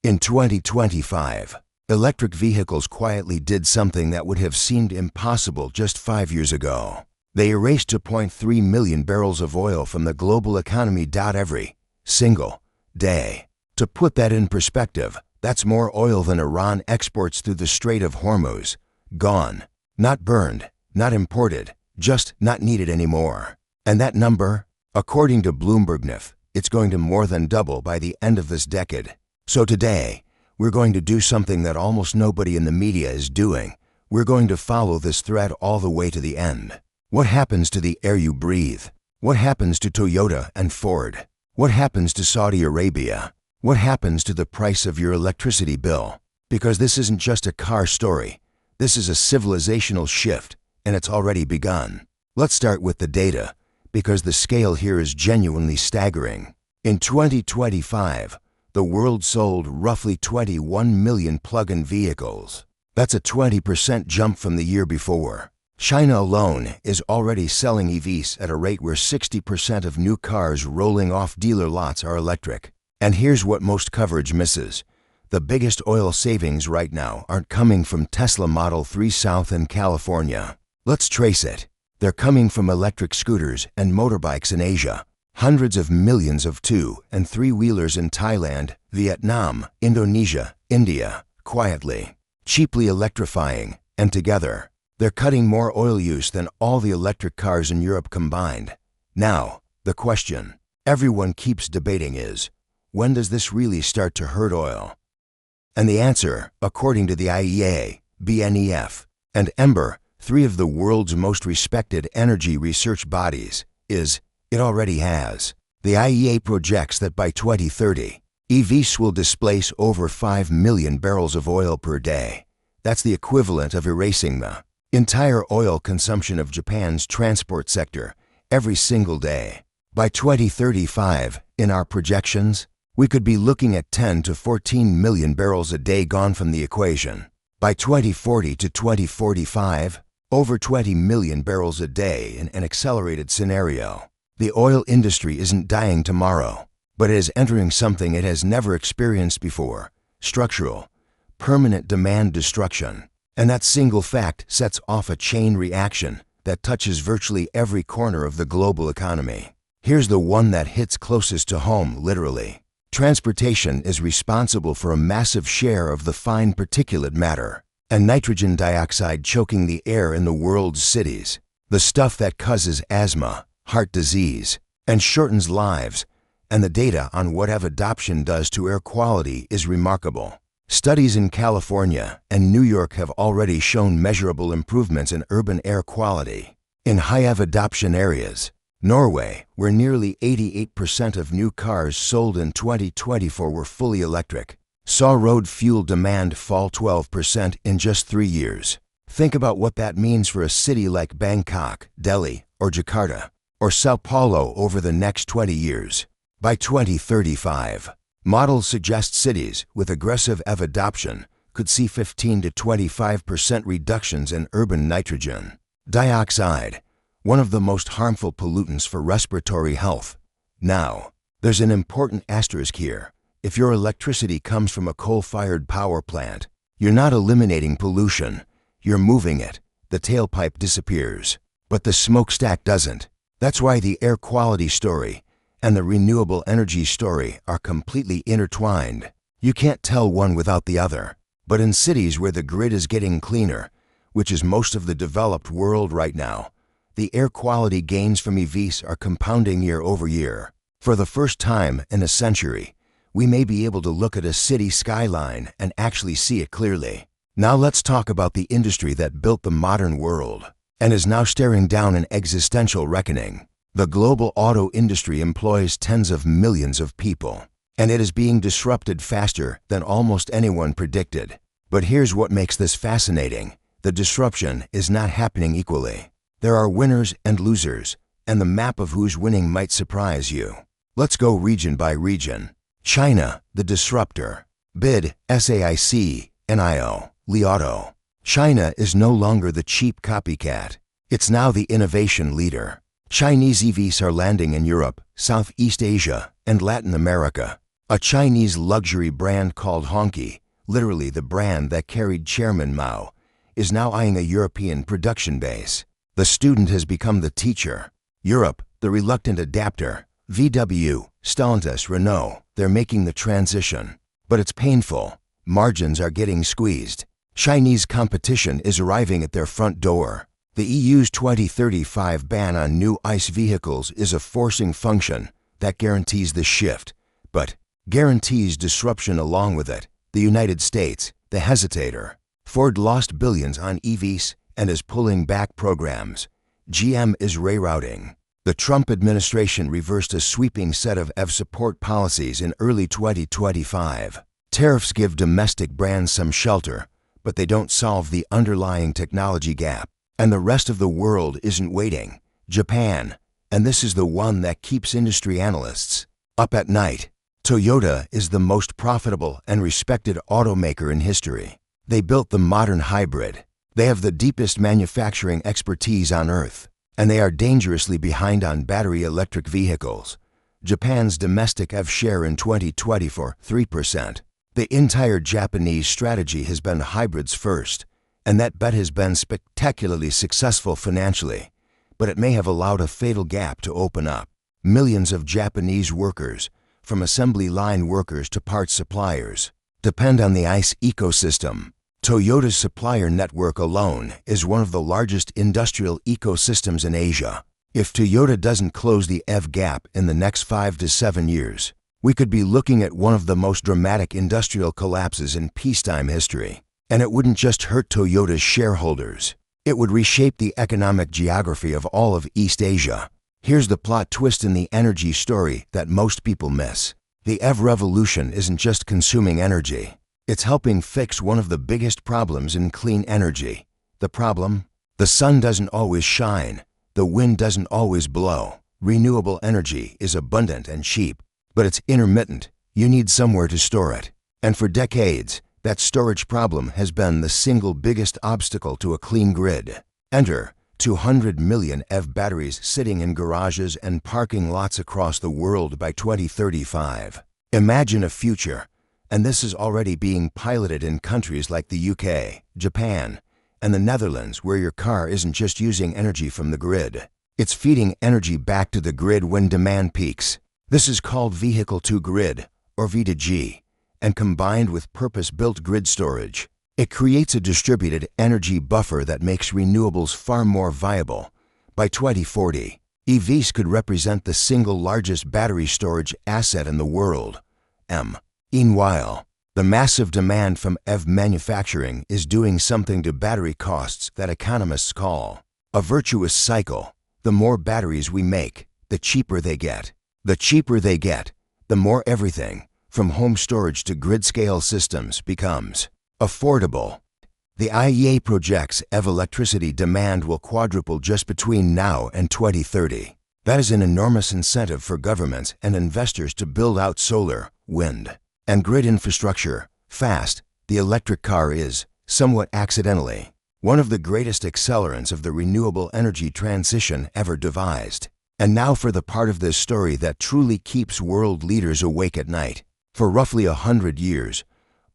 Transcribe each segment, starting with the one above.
In 2025, electric vehicles quietly did something that would have seemed impossible just 5 years ago. They erased 2.3 million barrels of oil from the global economy every single day. To put that in perspective, that's more oil than Iran exports through the Strait of Hormuz. Gone. Not burned, not imported, just not needed anymore. And that number? According to Bloomberg, it's going to more than double by the end of this decade. So today, we're going to do something that almost nobody in the media is doing. We're going to follow this thread all the way to the end. What happens to the air you breathe? What happens to Toyota and Ford? What happens to Saudi Arabia? What happens to the price of your electricity bill? Because this isn't just a car story. This is a civilizational shift, and it's already begun. Let's start with the data, because the scale here is genuinely staggering. In 2025, the world sold roughly 21 million plug-in vehicles. That's a 20% jump from the year before. China alone is already selling EVs at a rate where 60% of new cars rolling off dealer lots are electric. And here's what most coverage misses. The biggest oil savings right now aren't coming from Tesla Model 3 South in California. Let's trace it. They're coming from electric scooters and motorbikes in Asia. Hundreds of millions of 2- and 3-wheelers in Thailand, Vietnam, Indonesia, India, quietly, cheaply electrifying, and together, they're cutting more oil use than all the electric cars in Europe combined. Now, the question everyone keeps debating is, when does this really start to hurt oil? And the answer, according to the IEA, BNEF, and Ember, 3 of the world's most respected energy research bodies, is it already has. The IEA projects that by 2030, EVs will displace over 5 million barrels of oil per day. That's the equivalent of erasing the entire oil consumption of Japan's transport sector every single day. By 2035, in our projections, we could be looking at 10 to 14 million barrels a day gone from the equation. By 2040 to 2045, over 20 million barrels a day in an accelerated scenario. The oil industry isn't dying tomorrow, but it is entering something it has never experienced before: structural, permanent demand destruction. And that single fact sets off a chain reaction that touches virtually every corner of the global economy. Here's the one that hits closest to home, literally. Transportation is responsible for a massive share of the fine particulate matter and nitrogen dioxide choking the air in the world's cities, the stuff that causes asthma, heart disease, and shortens lives. And the data on what EV adoption does to air quality is remarkable. Studies in California and New York have already shown measurable improvements in urban air quality. In high EV adoption areas, Norway, where nearly 88% of new cars sold in 2024 were fully electric, saw road fuel demand fall 12% in just 3 years. Think about what that means for a city like Bangkok, Delhi, or Jakarta, or Sao Paulo over the next 20 years. By 2035, models suggest cities with aggressive EV adoption could see 15 to 25% reductions in urban nitrogen dioxide, one of the most harmful pollutants for respiratory health. Now, there's an important asterisk here. If your electricity comes from a coal-fired power plant, you're not eliminating pollution, you're moving it. The tailpipe disappears, but the smokestack doesn't. That's why the air quality story and the renewable energy story are completely intertwined. You can't tell one without the other. But in cities where the grid is getting cleaner, which is most of the developed world right now, the air quality gains from EVs are compounding year over year. For the first time in a century, we may be able to look at a city skyline and actually see it clearly. Now let's talk about the industry that built the modern world and is now staring down an existential reckoning. The global auto industry employs tens of millions of people, and it is being disrupted faster than almost anyone predicted. But here's what makes this fascinating. The disruption is not happening equally. There are winners and losers, and the map of who's winning might surprise you. Let's go region by region. China, the disruptor. BID, SAIC, NIO, Li Auto. China is no longer the cheap copycat. It's now the innovation leader. Chinese EVs are landing in Europe, Southeast Asia, and Latin America. A Chinese luxury brand called Honky, literally the brand that carried Chairman Mao, is now eyeing a European production base. The student has become the teacher. Europe, the reluctant adapter. VW, Stellantis, Renault, they're making the transition. But it's painful. Margins are getting squeezed. Chinese competition is arriving at their front door. The EU's 2035 ban on new ICE vehicles is a forcing function that guarantees the shift, but guarantees disruption along with it. The United States, the hesitator. Ford lost billions on EVs and is pulling back programs. GM is rerouting. The Trump administration reversed a sweeping set of EV support policies in early 2025. Tariffs give domestic brands some shelter, but they don't solve the underlying technology gap. And the rest of the world isn't waiting. Japan, and this is the one that keeps industry analysts up at night. Toyota is the most profitable and respected automaker in history. They built the modern hybrid. They have the deepest manufacturing expertise on Earth, and they are dangerously behind on battery electric vehicles. Japan's domestic EV share in 2024, 3%. The entire Japanese strategy has been hybrids first, and that bet has been spectacularly successful financially, but it may have allowed a fatal gap to open up. Millions of Japanese workers, from assembly line workers to parts suppliers, depend on the ICE ecosystem. Toyota's supplier network alone is one of the largest industrial ecosystems in Asia. If Toyota doesn't close the EV gap in the next 5 to 7 years, we could be looking at one of the most dramatic industrial collapses in peacetime history. And it wouldn't just hurt Toyota's shareholders. It would reshape the economic geography of all of East Asia. Here's the plot twist in the energy story that most people miss. The EV revolution isn't just consuming energy. It's helping fix one of the biggest problems in clean energy. The problem? The sun doesn't always shine. The wind doesn't always blow. Renewable energy is abundant and cheap, but it's intermittent. You need somewhere to store it. And for decades, that storage problem has been the single biggest obstacle to a clean grid. Enter 200 million EV batteries sitting in garages and parking lots across the world by 2035. Imagine a future, and this is already being piloted in countries like the UK, Japan, and the Netherlands, where your car isn't just using energy from the grid. It's feeding energy back to the grid when demand peaks. This is called vehicle-to-grid, or V2G. And combined with purpose-built grid storage, it creates a distributed energy buffer that makes renewables far more viable. By 2040, EVs could represent the single largest battery storage asset in the world. Meanwhile, the massive demand from EV manufacturing is doing something to battery costs that economists call a virtuous cycle. The more batteries we make, the cheaper they get. The cheaper they get, the more everything, from home storage to grid-scale systems, becomes affordable. The IEA projects EV electricity demand will quadruple just between now and 2030. That is an enormous incentive for governments and investors to build out solar, wind, and grid infrastructure fast. The electric car is, somewhat accidentally, one of the greatest accelerants of the renewable energy transition ever devised. And now for the part of this story that truly keeps world leaders awake at night. For roughly 100 years,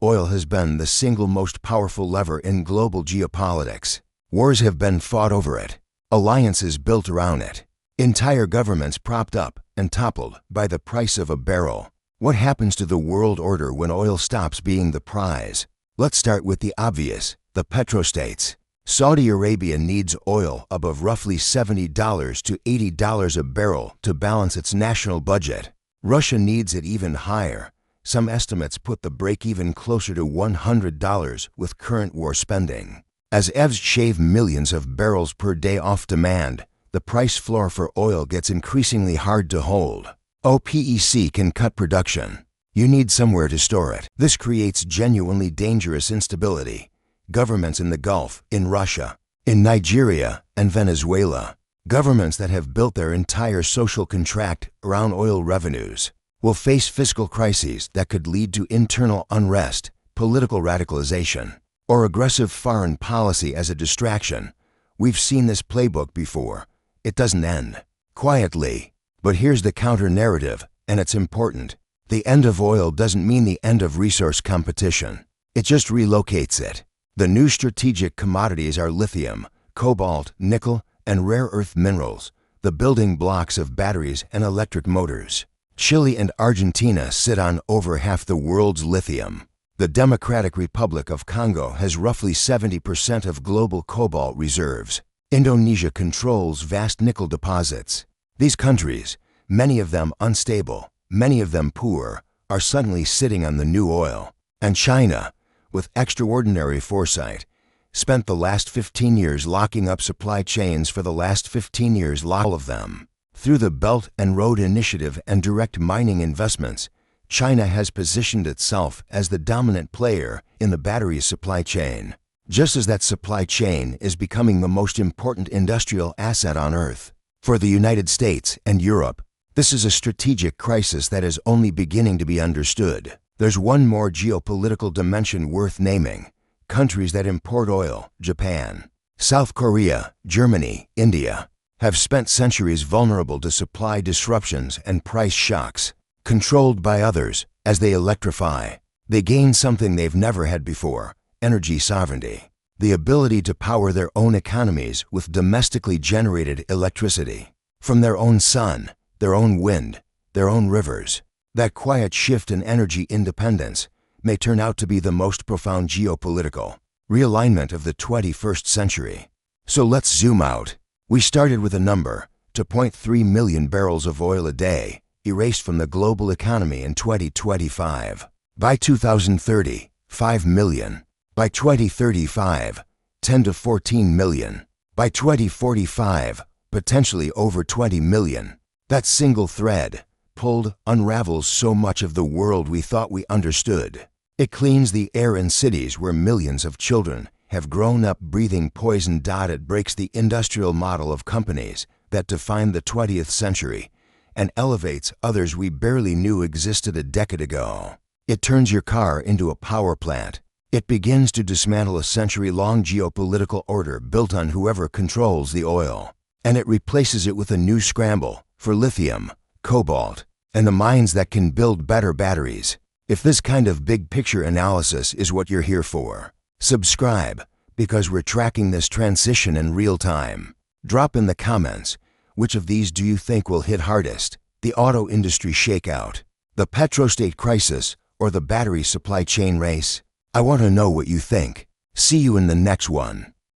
oil has been the single most powerful lever in global geopolitics. Wars have been fought over it, alliances built around it, entire governments propped up and toppled by the price of a barrel. What happens to the world order when oil stops being the prize? Let's start with the obvious, the petrostates. Saudi Arabia needs oil above roughly $70 to $80 a barrel to balance its national budget. Russia needs it even higher. Some estimates put the break-even closer to $100 with current war spending. As EVs shave millions of barrels per day off demand, the price floor for oil gets increasingly hard to hold. OPEC can cut production. You need somewhere to store it. This creates genuinely dangerous instability. Governments in the Gulf, in Russia, in Nigeria, and Venezuela, governments that have built their entire social contract around oil revenues, will face fiscal crises that could lead to internal unrest, political radicalization, or aggressive foreign policy as a distraction. We've seen this playbook before. It doesn't end quietly. But here's the counter-narrative, and it's important. The end of oil doesn't mean the end of resource competition. It just relocates it. The new strategic commodities are lithium, cobalt, nickel, and rare earth minerals, the building blocks of batteries and electric motors. Chile and Argentina sit on over half the world's lithium. The Democratic Republic of Congo has roughly 70% of global cobalt reserves. Indonesia controls vast nickel deposits. These countries, many of them unstable, many of them poor, are suddenly sitting on the new oil. And China, with extraordinary foresight, spent the last 15 years locking up supply chains for the last 15 years, all of them. Through the Belt and Road Initiative and direct mining investments, China has positioned itself as the dominant player in the battery supply chain. Just as that supply chain is becoming the most important industrial asset on Earth. For the United States and Europe, this is a strategic crisis that is only beginning to be understood. There's one more geopolitical dimension worth naming: countries that import oil, Japan, South Korea, Germany, India, have spent centuries vulnerable to supply disruptions and price shocks. Controlled by others, as they electrify, they gain something they've never had before: energy sovereignty. The ability to power their own economies with domestically generated electricity. From their own sun, their own wind, their own rivers. That quiet shift in energy independence may turn out to be the most profound geopolitical realignment of the 21st century. So let's zoom out. We started with a number: 2.3 million barrels of oil a day, erased from the global economy in 2025. By 2030, 5 million. By 2035, 10 to 14 million. By 2045, potentially over 20 million. That single thread, pulled, unravels so much of the world we thought we understood. It cleans the air in cities where millions of children have grown up breathing poison. It breaks the industrial model of companies that defined the 20th century and elevates others we barely knew existed a decade ago. It turns your car into a power plant. It begins to dismantle a century-long geopolitical order built on whoever controls the oil. And it replaces it with a new scramble for lithium, cobalt, and the mines that can build better batteries. If this kind of big-picture analysis is what you're here for, subscribe, because we're tracking this transition in real time. Drop in the comments, which of these do you think will hit hardest? The auto industry shakeout, the petrostate crisis, or the battery supply chain race? I want to know what you think. See you in the next one.